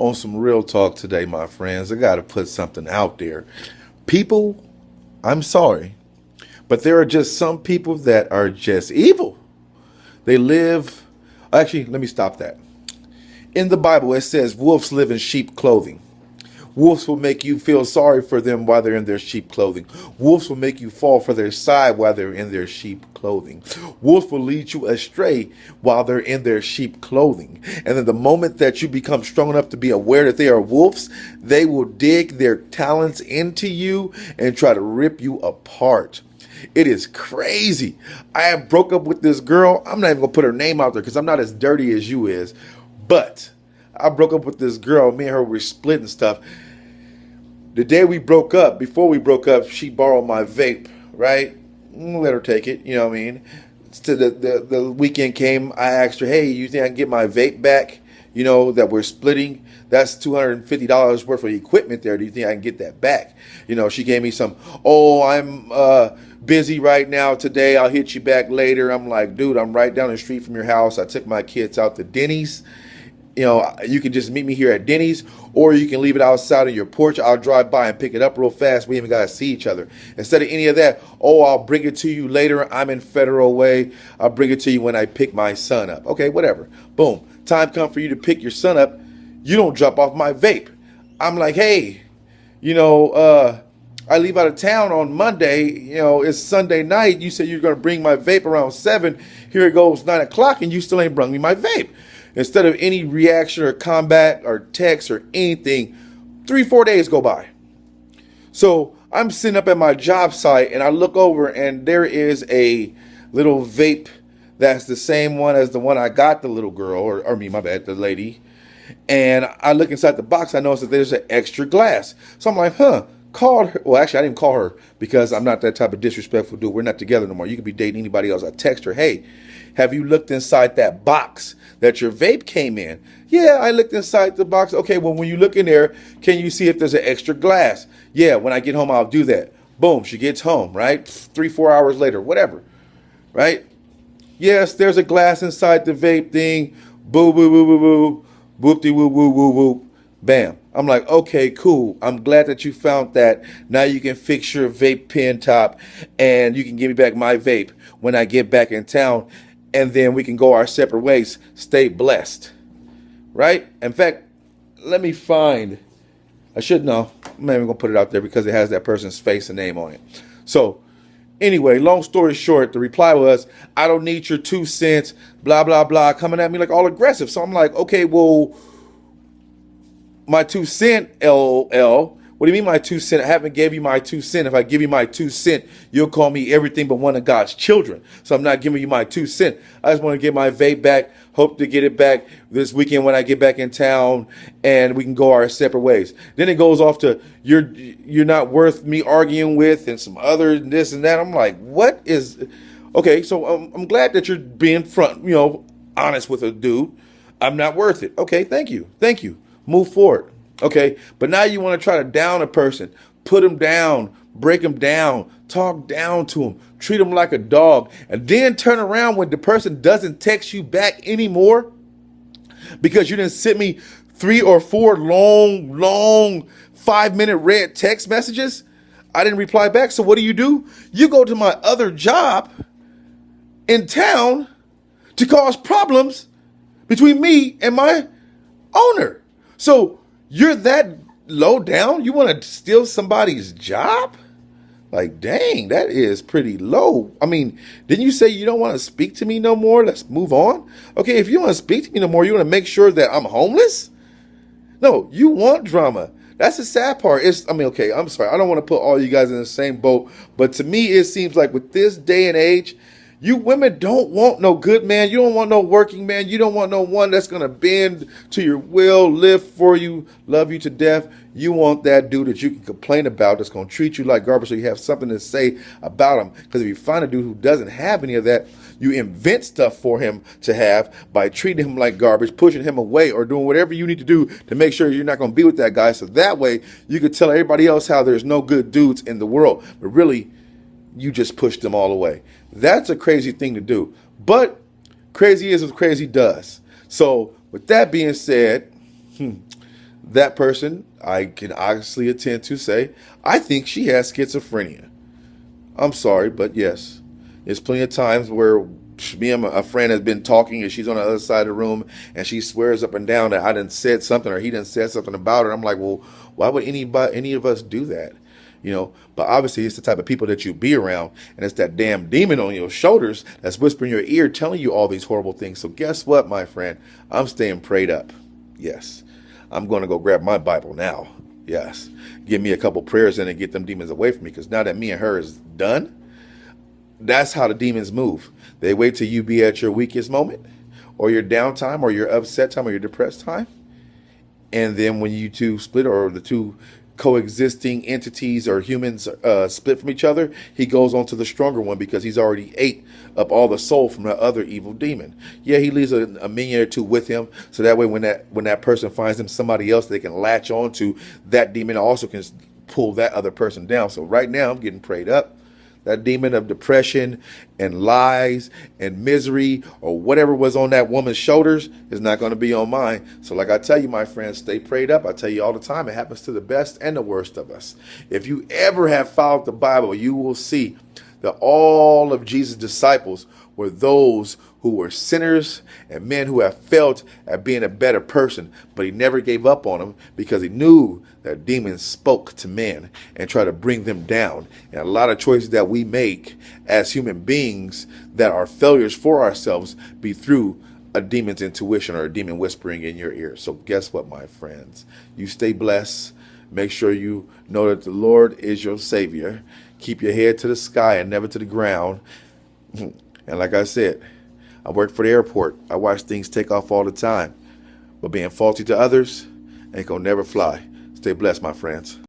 On some real talk today, my friends. I got to put something out there. People, I'm sorry, but there are just some people that are just evil. They live, actually, let me stop that. In the Bible, it says wolves live in sheep clothing. Wolves will make you feel sorry for them while they're in their sheep clothing. Wolves will make you fall for their side while they're in their sheep clothing. Wolves will lead you astray while they're in their sheep clothing. And then the moment that you become strong enough to be aware that they are wolves, they will dig their talons into you and try to rip you apart. It is crazy. I have broke up with this girl. I'm not even going to put her name out there because I'm not as dirty as you is. But I broke up with this girl. Me and her were split and stuff. The day we broke up, before we broke up, she borrowed my vape, right? Let her take it, you know what I mean? So the weekend came, I asked her, hey, you think I can get my vape back? You know, that we're splitting. That's $250 worth of equipment there. Do you think I can get that back? You know, she gave me some, oh, I'm busy right now today. I'll hit you back later. I'm like, dude, I'm right down the street from your house. I took my kids out to Denny's. You know, you can just meet me here at Denny's, or you can leave it outside on your porch. I'll drive by and pick it up real fast. We even got to see each other. Instead of any of that, oh, I'll bring it to you later. I'm in Federal Way. I'll bring it to you when I pick my son up. Okay, whatever. Boom. Time come for you to pick your son up. You don't drop off my vape. I'm like, hey, you know, I leave out of town on Monday. You know, it's Sunday night. You said you're going to bring my vape around 7. Here it goes 9 o'clock, and you still ain't brought me my vape. Instead of any reaction or combat or text or anything, 3-4 days go by. So I'm sitting up at my job site and I look over and there is a little vape that's the same one as the one I got the little girl, or me, my bad, the lady. And I look inside the box, I notice that there's an extra glass. So I'm like, called her. Well, actually, I didn't call her because I'm not that type of disrespectful dude. We're not together no more. You could be dating anybody else. I text her, hey, have you looked inside that box that your vape came in? Yeah, I looked inside the box. Okay, well, when you look in there, can you see if there's an extra glass? Yeah, when I get home, I'll do that. Boom, she gets home, right? 3-4 hours later, whatever, right? Yes, there's a glass inside the vape thing. Boo, boo, boo, boo, boo. Whoop-de, whoop, whoop, whoop, whoop. Bam. I'm like, okay, cool. I'm glad that you found that. Now you can fix your vape pen top and you can give me back my vape when I get back in town. And then we can go our separate ways. Stay blessed. Right? In fact, let me find. I should know. I'm not even going to put it out there because it has that person's face and name on it. So, anyway, long story short, the reply was, I don't need your 2 cents, blah, blah, blah, coming at me like all aggressive. So I'm like, okay, well, my 2 cent, LOL. What do you mean my 2 cent? I haven't gave you my 2 cent. If I give you my 2 cent, you'll call me everything but one of God's children. So I'm not giving you my 2 cent. I just want to get my vape back. Hope to get it back this weekend when I get back in town and we can go our separate ways. Then it goes off to you're not worth me arguing with and some other this and that. I'm like, what is okay? So I'm glad that you're being honest with a dude. I'm not worth it. Okay, thank you. Move forward. Okay, but now you want to try to down a person, put them down, break them down, talk down to them, treat them like a dog, and then turn around when the person doesn't text you back anymore because you didn't send me 3 or 4 long 5-minute red text messages. I didn't reply back. So what do? You go to my other job in town to cause problems between me and my owner. So you're that low down? You want to steal somebody's job? Like, dang, that is pretty low. I mean, didn't you say you don't want to speak to me no more? Let's move on. Okay, if you want to speak to me no more, you want to make sure that I'm homeless? No, you want drama. That's the sad part. Okay, I'm sorry. I don't want to put all you guys in the same boat. But to me, it seems like with this day and age, you women don't want no good man. You don't want no working man. You don't want no one that's going to bend to your will, live for you, love you to death. You want that dude that you can complain about that's going to treat you like garbage so you have something to say about him. Because if you find a dude who doesn't have any of that, you invent stuff for him to have by treating him like garbage, pushing him away, or doing whatever you need to do to make sure you're not going to be with that guy. So that way you could tell everybody else how there's no good dudes in the world. But really, you just push them all away. That's a crazy thing to do. But crazy is what crazy does. So with that being said, that person, I can honestly attend to say, I think she has schizophrenia. I'm sorry, but yes, there's plenty of times where me and a friend has been talking and she's on the other side of the room and she swears up and down that I done said something or he done said something about her. I'm like, well, why would any of us do that? But obviously it's the type of people that you be around, and it's that damn demon on your shoulders that's whispering in your ear, telling you all these horrible things. So guess what, my friend? I'm staying prayed up. Yes. I'm going to go grab my Bible now. Yes. Give me a couple prayers in and get them demons away from me, because now that me and her is done, that's how the demons move. They wait till you be at your weakest moment or your downtime or your upset time or your depressed time. And then when you two split, or the two coexisting entities or humans split from each other, he goes on to the stronger one because he's already ate up all the soul from the other evil demon. Yeah, he leaves a minion or two with him, so that way when that person finds him somebody else, they can latch on to that demon, also can pull that other person down. So right now I'm getting prayed up. That demon of depression and lies and misery or whatever was on that woman's shoulders is not going to be on mine. So like I tell you, my friends, stay prayed up. I tell you all the time, it happens to the best and the worst of us. If you ever have followed the Bible, you will see that all of Jesus' disciples were those who were sinners and men who have failed at being a better person, but he never gave up on them because he knew that demons spoke to men and try to bring them down. And a lot of choices that we make as human beings that are failures for ourselves be through a demon's intuition or a demon whispering in your ear. So guess what, my friends? You stay blessed. Make sure you know that the Lord is your Savior. Keep your head to the sky and never to the ground. And like I said, I work for the airport. I watch things take off all the time. But being faulty to others ain't gonna never fly. Stay blessed, my friends.